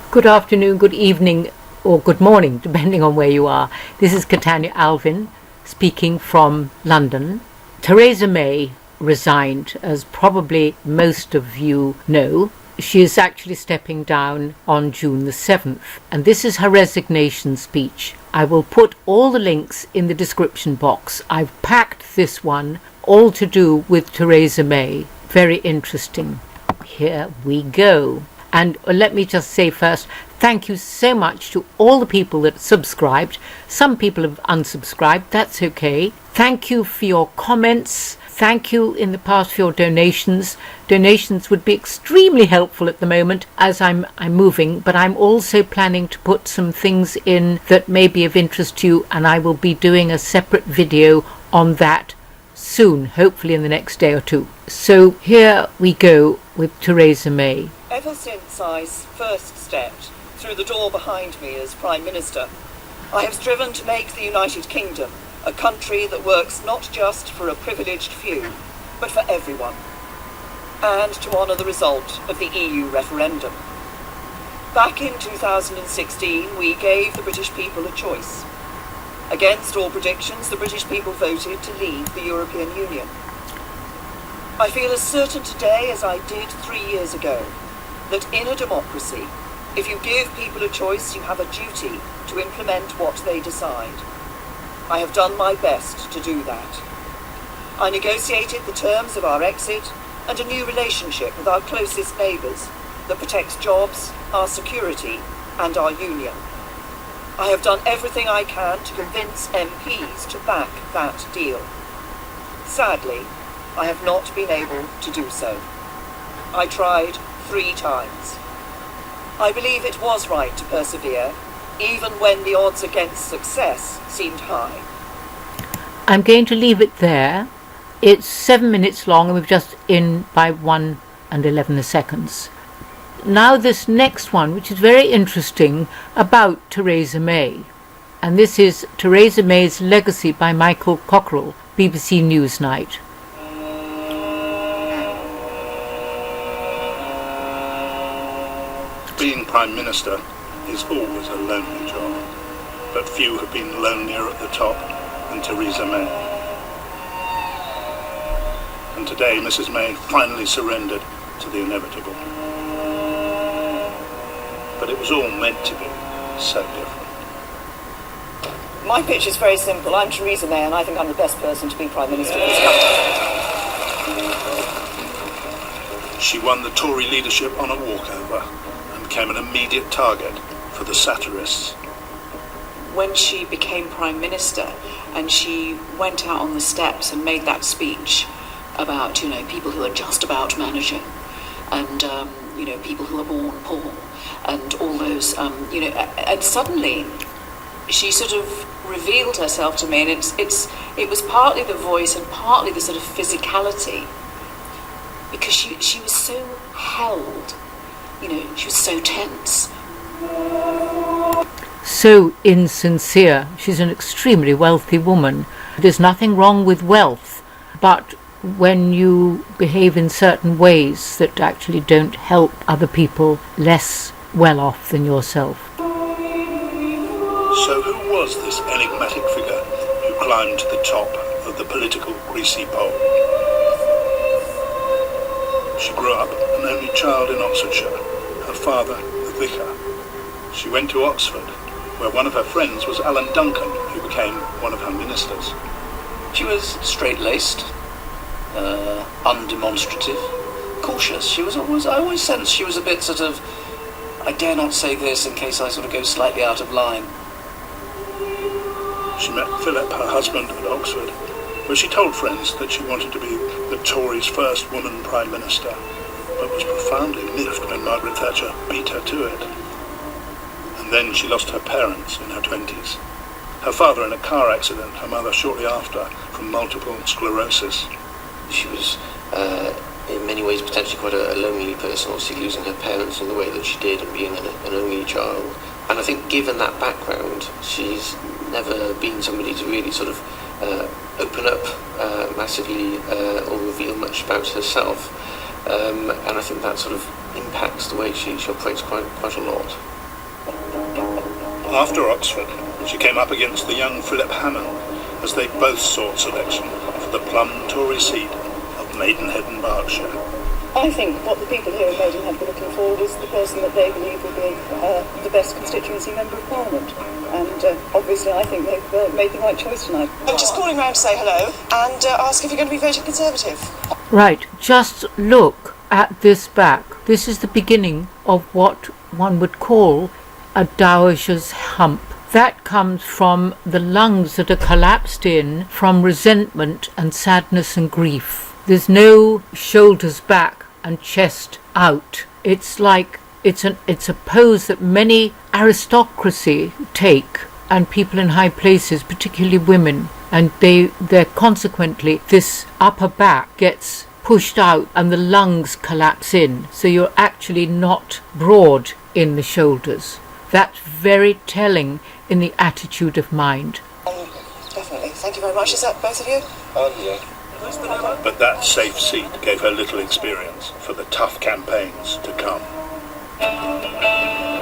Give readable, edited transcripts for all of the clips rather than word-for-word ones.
Good afternoon, good evening, or good morning, depending on where you are. This is Catania Alvin speaking from London. Theresa May resigned, as probably most of you know. She is actually stepping down on June the 7th, and this is her resignation speech. I will put all the links in the description box. I've packed this one, all to do with Theresa May. Very interesting. Here we go. And let me just say first, thank you so much to all the people that subscribed. Some people have unsubscribed, that's okay. Thank you for your comments. Thank you in the past for your donations. Donations would be extremely helpful at the moment as I'm moving, but I'm also planning to put some things in that may be of interest to you, and I will be doing a separate video on that soon, hopefully in the next day or two. So here we go with Theresa May. Ever since I first stepped through the door behind me as Prime Minister, I have striven to make the United Kingdom a country that works not just for a privileged few, but for everyone, and to honour the result of the EU referendum. Back in 2016, we gave the British people a choice. Against all predictions, the British people voted to leave the European Union. I feel as certain today as I did 3 years ago that in a democracy, if you give people a choice, you have a duty to implement what they decide. I have done my best to do that. I negotiated the terms of our exit and a new relationship with our closest neighbours that protects jobs, our security and our union. I have done everything I can to convince MPs to back that deal. Sadly, I have not been able to do so. I tried 3 times. I believe it was right to persevere, even when the odds against success seemed high. I'm going to leave it there. It's 7 minutes long and we've just in by 1 and 11 seconds. Now this next one, which is very interesting, about Theresa May. And this is Theresa May's Legacy by Michael Cockerell, BBC Newsnight. Being Prime Minister is always a lonely job, but few have been lonelier at the top than Theresa May. And today Mrs May finally surrendered to the inevitable. But it was all meant to be so different. My pitch is very simple. I'm Theresa May and I think I'm the best person to be Prime Minister of this country. She won the Tory leadership on a walkover and became an immediate target for the satirists. When she became Prime Minister and she went out on the steps and made that speech about, people who are just about managing and, people who are born poor and all those, and suddenly she sort of revealed herself to me, and it was partly the voice and partly the sort of physicality, because she was so held, she was so tense. So insincere. She's an extremely wealthy woman. There's nothing wrong with wealth, but when you behave in certain ways that actually don't help other people less well off than yourself. So who was this enigmatic figure who climbed to the top of the political greasy pole? She grew up an only child in Oxfordshire, her father a vicar. She went to Oxford, where one of her friends was Alan Duncan, who became one of her ministers. She was straight-laced, undemonstrative, cautious. I always sensed she was a bit sort of, I dare not say this in case I sort of go slightly out of line. She met Philip, her husband, at Oxford, where she told friends that she wanted to be the Tories' first woman Prime Minister, but was profoundly miffed when Margaret Thatcher beat her to it. And then she lost her parents in her 20s. Her father in a car accident, her mother shortly after from multiple sclerosis. She was, in many ways, potentially quite a lonely person, obviously losing her parents in the way that she did and being an only child. And I think given that background, she's never been somebody to really sort of open up massively or reveal much about herself. And I think that sort of impacts the way she operates quite a lot. After Oxford, she came up against the young Philip Hammond as they both sought selection for the plum Tory seat of Maidenhead in Berkshire. I think what the people here in Maidenhead were looking for was the person that they believe would be the best constituency member of Parliament. And obviously I think they've made the right choice tonight. I'm just calling round to say hello and ask if you're going to be voting Conservative. Right, just look at this back. This is the beginning of what one would call a dowager's hump. That comes from the lungs that are collapsed in from resentment and sadness and grief. There's no shoulders back and chest out. It's like it's a pose that many aristocracy take, and people in high places, particularly women, and they're consequently this upper back gets pushed out and the lungs collapse in, so you're actually not broad in the shoulders. That's very telling in the attitude of mind. Definitely. Thank you very much. Is that both of you? Yeah. But that safe seat gave her little experience for the tough campaigns to come.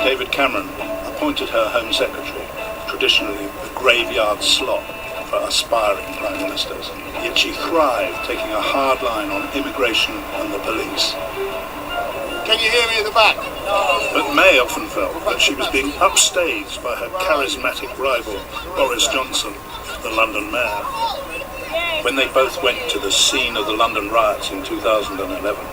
David Cameron appointed her Home Secretary, traditionally the graveyard slot for aspiring Prime Ministers. Yet she thrived, taking a hard line on immigration and the police. Can you hear me at the back? But May often felt that she was being upstaged by her charismatic rival, Boris Johnson, the London Mayor. When they both went to the scene of the London riots in 2011,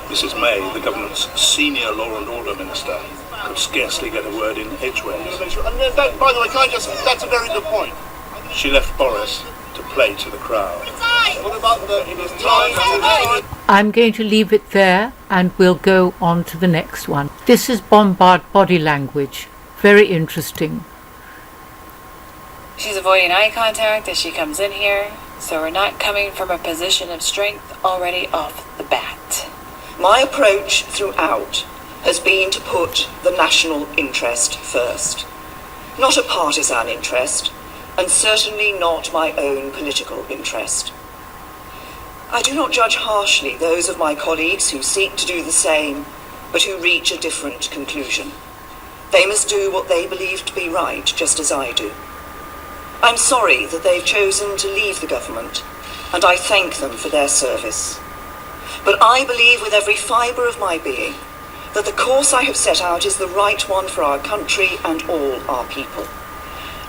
Mrs May, the government's senior law and order minister, could scarcely get a word in edgeways. By the way, that's a very good point. She left Boris to play to the crowd. What about the I'm going to leave it there and we'll go on to the next one. This is Bombard body language. Very interesting. She's avoiding eye contact as she comes in here, so we're not coming from a position of strength already off the bat. My approach throughout has been to put the national interest first. Not a partisan interest, and certainly not my own political interest. I do not judge harshly those of my colleagues who seek to do the same, but who reach a different conclusion. They must do what they believe to be right, just as I do. I'm sorry that they've chosen to leave the government, and I thank them for their service. But I believe with every fibre of my being that the course I have set out is the right one for our country and all our people.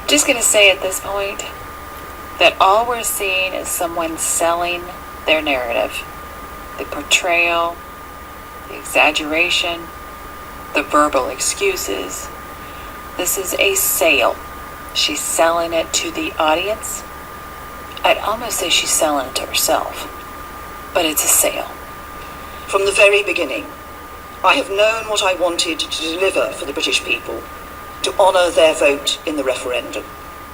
Just going to say at this point that all we're seeing is someone selling their narrative. The portrayal, the exaggeration, the verbal excuses. This is a sale. She's selling it to the audience. I'd almost say she's selling it to herself. But it's a sale. From the very beginning, I have known what I wanted to deliver for the British people, to honour their vote in the referendum.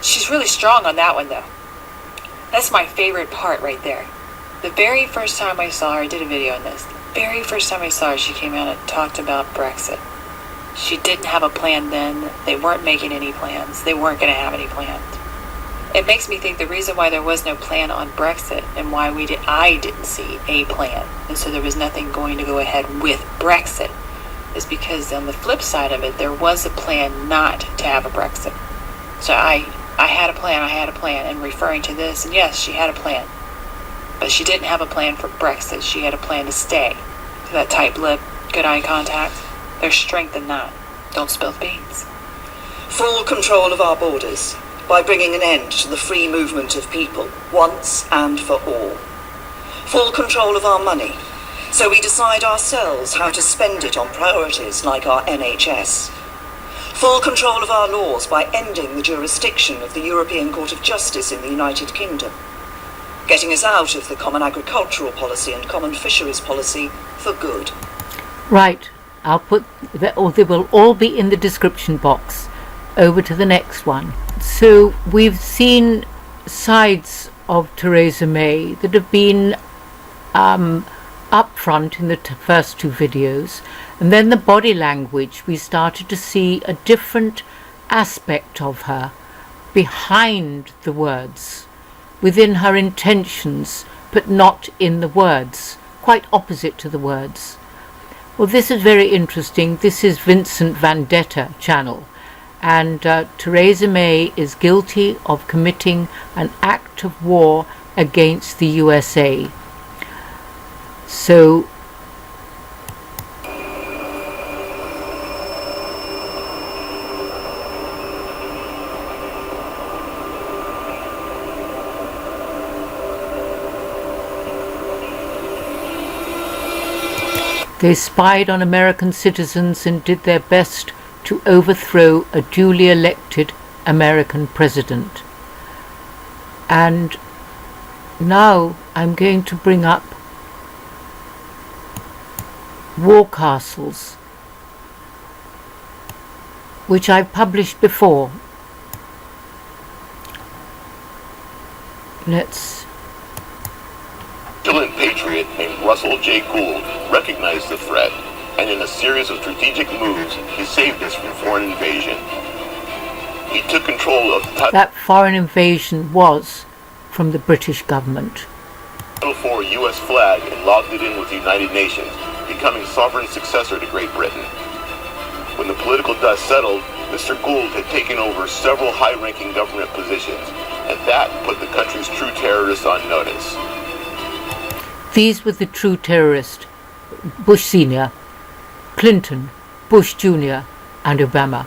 She's really strong on that one, though. That's my favorite part right there. The very first time I saw her, I did a video on this. The very first time I saw her, she came out and talked about Brexit. She didn't have a plan then. They weren't making any plans. They weren't going to have any plans. It makes me think the reason why there was no plan on Brexit and why I didn't see a plan, and so there was nothing going to go ahead with Brexit, is because on the flip side of it, there was a plan not to have a Brexit. So I had a plan, and referring to this, and yes, she had a plan. But she didn't have a plan for Brexit. She had a plan to stay. That tight lip, good eye contact, there's strength in that. Don't spill the beans. Full control of our borders, by bringing an end to the free movement of people, once and for all. Full control of our money, so we decide ourselves how to spend it on priorities like our NHS. Full control of our laws by ending the jurisdiction of the European Court of Justice in the United Kingdom. Getting us out of the common agricultural policy and common fisheries policy for good. Right, I'll put, or they will all be in the description box. Over to the next one. So we've seen sides of Theresa May that have been up front in the first two videos, and then the body language, we started to see a different aspect of her behind the words, within her intentions, but not in the words, quite opposite to the words. Well, this is very interesting. This is Vincent Vendetta channel, and Theresa May is guilty of committing an act of war against the USA. So they spied on American citizens and did their best to overthrow a duly elected American president. And now I'm going to bring up war castles, which I've published before. Let's... Vigilant patriot named Russell J. Gould recognized the threat, and in a series of strategic moves, he saved us from foreign invasion. He took control of the that foreign invasion was from the British government. Title IV U.S. flag and logged it in with the United Nations, becoming sovereign successor to Great Britain. When the political dust settled, Mr. Gould had taken over several high-ranking government positions, and that put the country's true terrorists on notice. These were the true terrorists: Bush Sr., Clinton, Bush Jr. and Obama.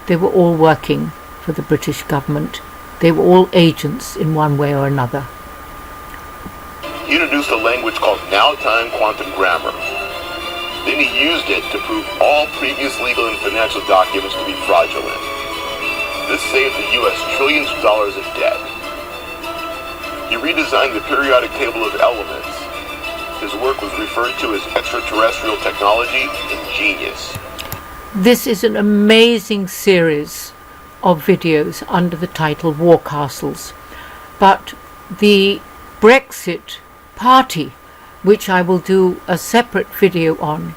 They were all working for the British government. They were all agents in one way or another. He introduced a language called now-time quantum grammar. Then he used it to prove all previous legal and financial documents to be fraudulent. This saved the U.S. trillions of dollars of debt. He redesigned the periodic table of elements. His work was referred to as extraterrestrial technology and genius. This is an amazing series of videos under the title War Castles. But the Brexit Party, which I will do a separate video on,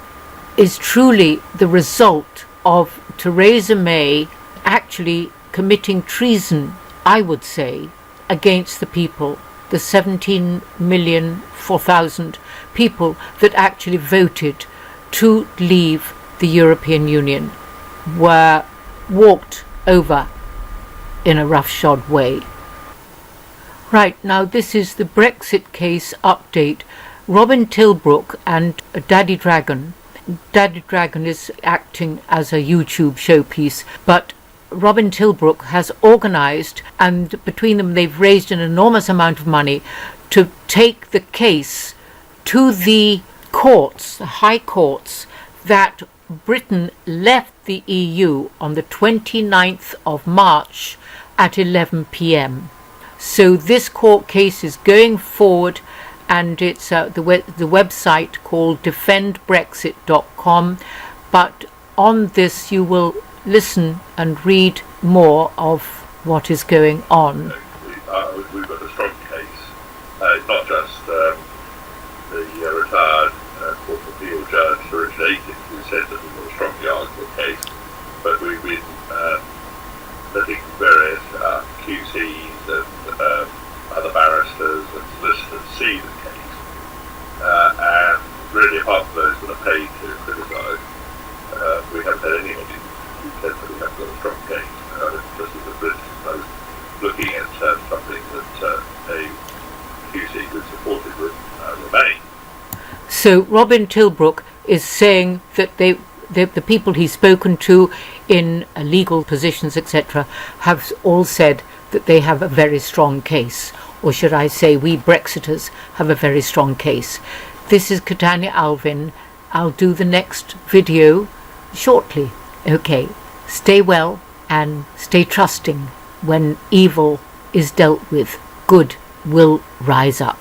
is truly the result of Theresa May actually committing treason, I would say, against the people. The 17,004,000 people that actually voted to leave the European Union were walked over in a roughshod way. Right, now this is the Brexit case update. Robin Tilbrook and Daddy Dragon. Daddy Dragon is acting as a YouTube showpiece, but Robin Tilbrook has organised, and between them they've raised an enormous amount of money to take the case to the courts, the high courts, that Britain left the EU on the 29th of March at 11 p.m. So this court case is going forward, and it's the website called defendbrexit.com. But on this you will listen and read more of what is going on. We've got a strong case. It's not just the retired Court of Appeal judge originated who said that we've got a strongly arguable case, but we've been letting various QCs and other barristers and solicitors see the case, and really half of those that are paid to criticise, we haven't had anybody who said that we haven't got a strong case. Just as the British Post looking at something that a QC who supported would remain. So Robin Tilbrook is saying that the people he's spoken to in legal positions, etc., have all said that they have a very strong case, or should I say we Brexiters have a very strong case. This is Catania Alvin. I'll do the next video shortly. Okay, stay well and stay trusting. When evil is dealt with, good will rise up.